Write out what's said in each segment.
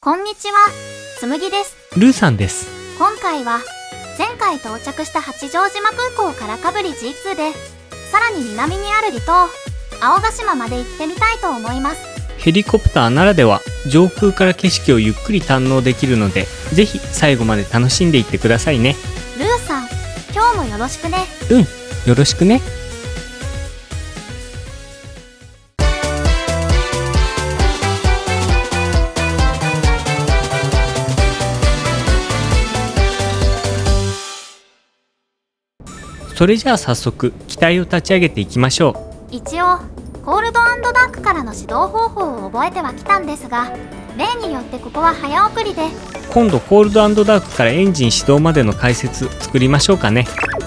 こんにちは、つむぎです。ルーさんです。今回は前回到着した八丈島空港からかぶり G2 でさらに南にある離島青ヶ島まで行ってみたいと思います。ヘリコプターならでは上空から景色をゆっくり堪能できるので、ぜひ最後まで楽しんでいってくださいね。ルーさん、今日もよろしくね。よろしくね。それじゃあ早速機体を立ち上げていきましょう。一応コールド&ダークからの指導方法を覚えてはきたんですが、例によってここは早送りで、今度コールド&ダークからエンジン始動までの解説作りましょうかね。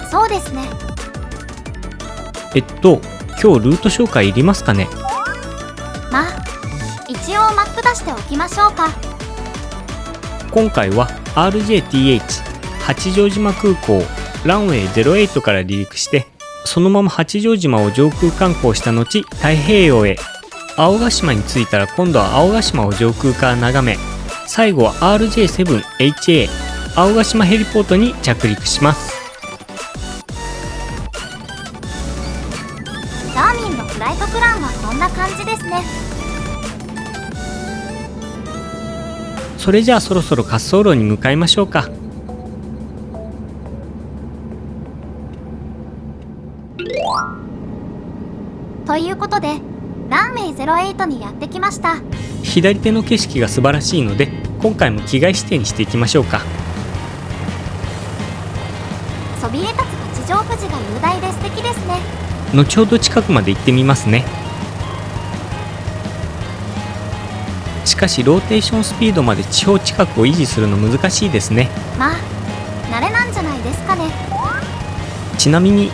そうですね。今日ルート紹介いりますかね。まあ一応マップ出しておきましょうか。今回は RJTH 八丈島空港ランウェイ08から離陸して、そのまま八丈島を上空観光した後太平洋へ。青ヶ島に着いたら今度は青ヶ島を上空から眺め、最後は RJ7HA 青ヶ島ヘリポートに着陸します。ダーミンのフライトプランはこんな感じですね。それじゃあそろそろ滑走路に向かいましょうか。ということでランウェイ08にやってきました。左手の景色が素晴らしいので、今回も機外指定にしていきましょうか。そびえ立つ八丈富士が雄大で素敵ですね。後ほど近くまで行ってみますね。しかしローテーションスピードまで地表近くを維持するの難しいですね。まあ慣れなんじゃないですかね。ちなみに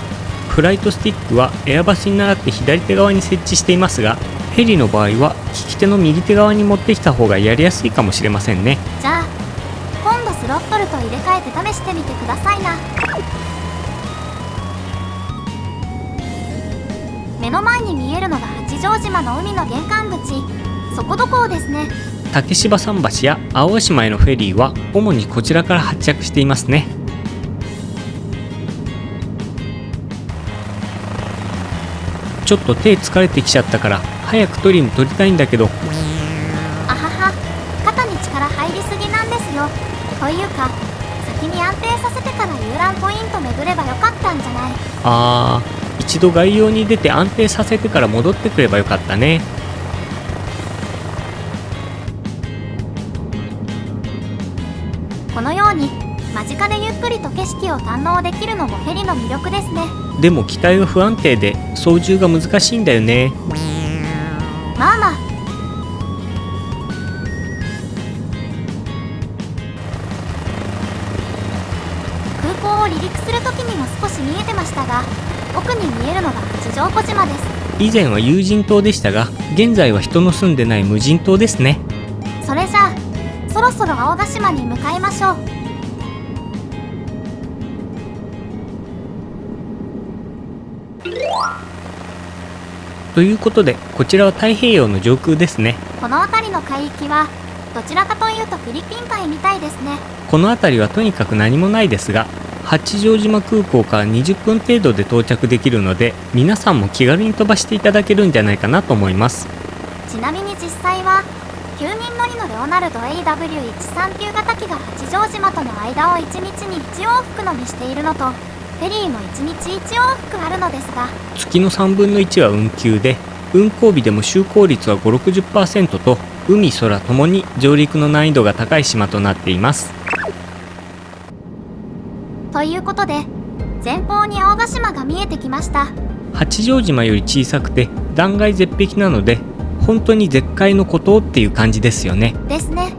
フライトスティックはエアバスに倣って左手側に設置していますが、ヘリの場合は利き手の右手側に持ってきた方がやりやすいかもしれませんね。じゃあ今度スロットルと入れ替えて試してみてくださいな。目の前に見えるのが八丈島の海の玄関口、底土港ですね。竹芝桟橋や青ヶ島へのフェリーは主にこちらから発着していますね。ちょっと手疲れてきちゃったから早くトリム取りたいんだけど。あはは、肩に力入りすぎなんですよ。というか先に安定させてから遊覧ポイント巡ればよかったんじゃない？一度外洋に出て安定させてから戻ってくればよかったね。このように間近でゆっくりと景色を堪能できるのもヘリの魅力ですね。でも機体は不安定で操縦が難しいんだよね。まあまあ、空港を離陸する時にも少し見えてましたが、奥に見えるのが八丈小島です。以前は有人島でしたが、現在は人の住んでない無人島ですね。それじゃあそろそろ青ヶ島に向かいましょう。ということでこちらは太平洋の上空ですね。この辺りの海域はどちらかというとフィリピン海みたいですね。この辺りはとにかく何もないですが、八丈島空港から20分程度で到着できるので、皆さんも気軽に飛ばしていただけるんじゃないかなと思います。ちなみに実際は9人乗りのレオナルド AW139 型機が八丈島との間を1日に1往復のみしているのと、フェリーも1日1往復あるのですが、月の3分の1は運休で、運航日でも就航率は 5、60% と海空ともに上陸の難易度が高い島となっています。ということで前方に青ヶ島が見えてきました。八丈島より小さくて断崖絶壁なので、本当に絶海の孤島っていう感じですよね。ですね。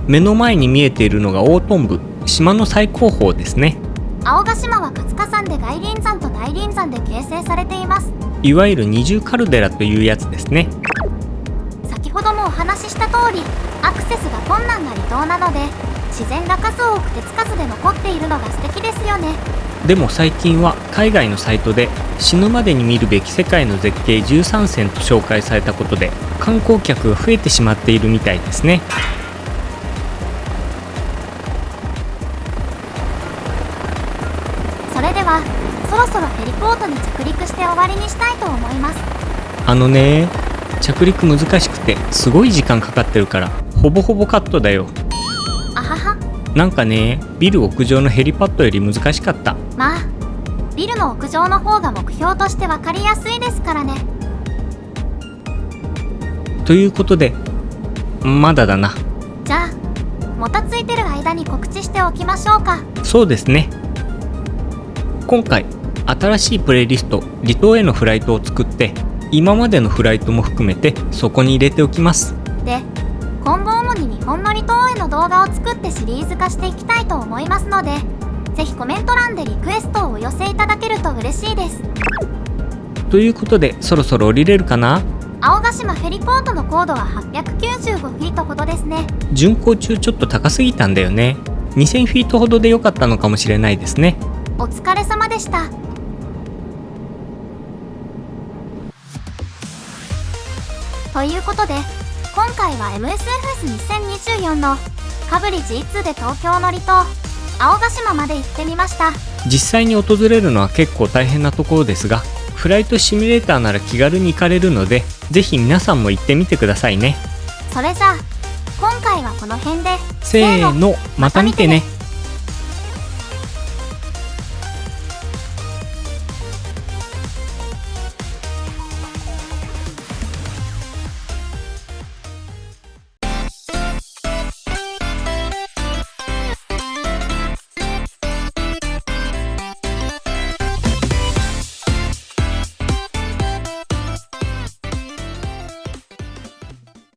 目の前に見えているのが大トン部、島の最高峰ですね。青ヶ島は活火山で外輪山と内輪山で形成されています。いわゆる二重カルデラというやつですね。先ほどもお話しした通りアクセスが困難な離島なので、自然が数多く手つかずで残っているのが素敵ですよね。でも最近は海外のサイトで死ぬまでに見るべき世界の絶景13選と紹介されたことで観光客が増えてしまっているみたいですね。それではそろそろヘリポートに着陸して終わりにしたいと思います。着陸難しくてすごい時間かかってるからほぼほぼカットだよ。あはは。なんかね、ビル屋上のヘリパッドより難しかった。まあビルの屋上の方が目標として分かりやすいですからね。ということでまだだな。じゃあもたついてる間に告知しておきましょうか。そうですね。今回新しいプレイリスト離島へのフライトを作って今までのフライトも含めてそこに入れておきます。で今後主に日本の離島への動画を作ってシリーズ化していきたいと思いますので、ぜひコメント欄でリクエストをお寄せいただけると嬉しいです。ということでそろそろ降りれるかな。青ヶ島フェリポートの高度は895フィートほどですね。巡航中ちょっと高すぎたんだよね。2000フィートほどで良かったのかもしれないですね。お疲れ様でした。ということで今回は MSFS2024 のカブリ G2 で東京の離島青ヶ島まで行ってみました。実際に訪れるのは結構大変なところですが、フライトシミュレーターなら気軽に行かれるのでぜひ皆さんも行ってみてくださいね。それじゃあ今回はこの辺でせーの、また見てね。